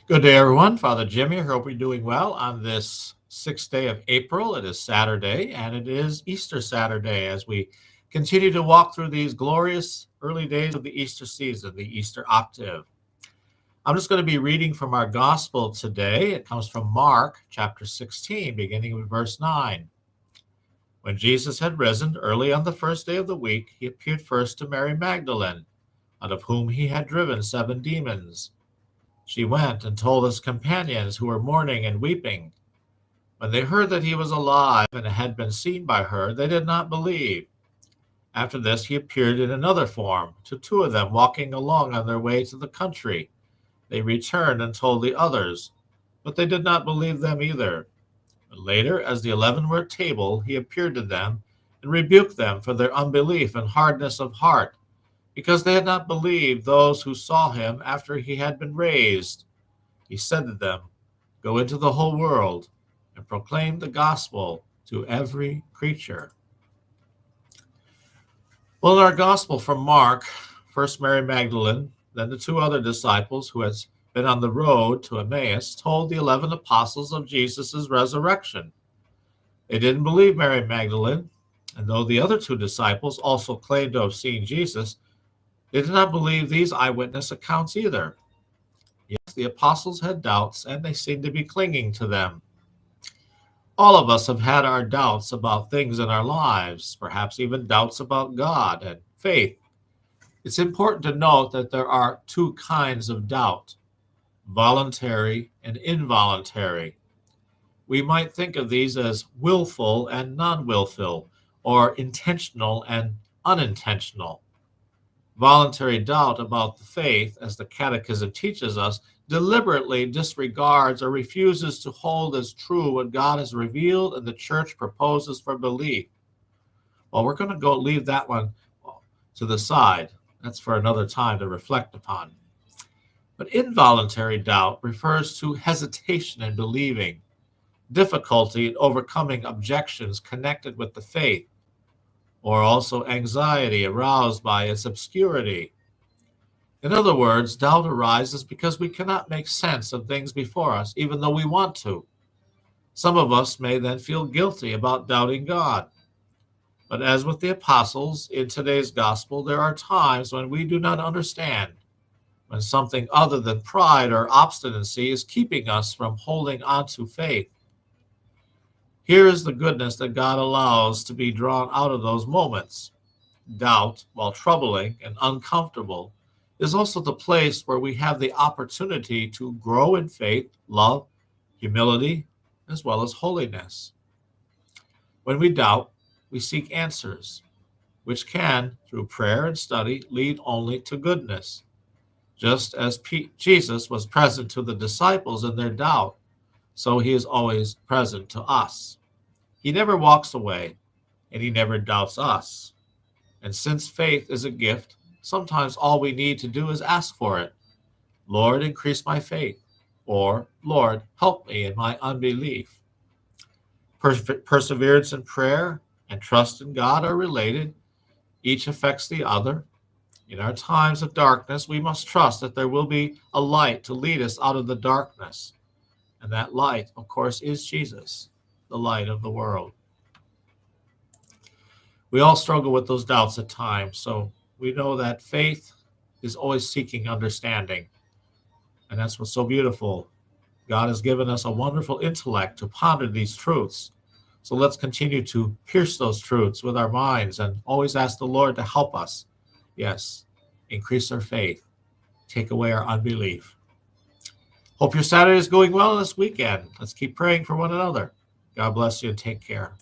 Good day, everyone. Father Jimmy, I hope you're doing well on this sixth day of April. It is Saturday, and it is Easter Saturday as we continue to walk through these glorious early days of the Easter season, the Easter octave. I'm just going to be reading from our gospel today. It comes from Mark chapter 16, beginning with verse 9. When Jesus had risen early on the first day of the week, he appeared first to Mary Magdalene, out of whom he had driven 7 demons. She went and told his companions who were mourning and weeping. When they heard that he was alive and had been seen by her, they did not believe. After this, he appeared in another form to 2 of them walking along on their way to the country. They returned and told the others, but they did not believe them either. But later, as the 11 were at table, he appeared to them and rebuked them for their unbelief and hardness of heart, because they had not believed those who saw him after he had been raised. He said to them, "Go into the whole world and proclaim the gospel to every creature." Well, in our gospel from Mark, first Mary Magdalene, then the 2 other disciples who had been on the road to Emmaus told the 11 apostles of Jesus' resurrection. They didn't believe Mary Magdalene, and though the other 2 disciples also claimed to have seen Jesus, they did not believe these eyewitness accounts either. Yes, the apostles had doubts, and they seemed to be clinging to them. All of us have had our doubts about things in our lives, perhaps even doubts about God and faith. It's important to note that there are 2 kinds of doubt: voluntary and involuntary. We might think of these as willful and non willful, or intentional and unintentional. Voluntary doubt about the faith, as the Catechism teaches us, deliberately disregards or refuses to hold as true what God has revealed and the Church proposes for belief. Well, we're going to go leave that one to the side. That's for another time to reflect upon. But involuntary doubt refers to hesitation in believing, difficulty in overcoming objections connected with the faith, or also anxiety aroused by its obscurity. In other words, doubt arises because we cannot make sense of things before us, even though we want to. Some of us may then feel guilty about doubting God. But as with the apostles in today's gospel, there are times when we do not understand, when something other than pride or obstinacy is keeping us from holding on to faith. Here is the goodness that God allows to be drawn out of those moments. Doubt, while troubling and uncomfortable, is also the place where we have the opportunity to grow in faith, love, humility, as well as holiness. When we doubt, we seek answers, which can, through prayer and study, lead only to goodness. Just as Jesus was present to the disciples in their doubt, so he is always present to us. He never walks away, and he never doubts us. And since faith is a gift, sometimes all we need to do is ask for it. Lord, increase my faith. Or, Lord, help me in my unbelief. Perseverance in prayer and trust in God are related. Each affects the other. In our times of darkness, we must trust that there will be a light to lead us out of the darkness. And that light, of course, is Jesus, the light of the world. We all struggle with those doubts at times, so we know that faith is always seeking understanding. And that's what's so beautiful. God has given us a wonderful intellect to ponder these truths. So let's continue to pierce those truths with our minds and always ask the Lord to help us. Yes, increase our faith, take away our unbelief. Hope your Saturday is going well this weekend. Let's keep praying for one another. God bless you and take care.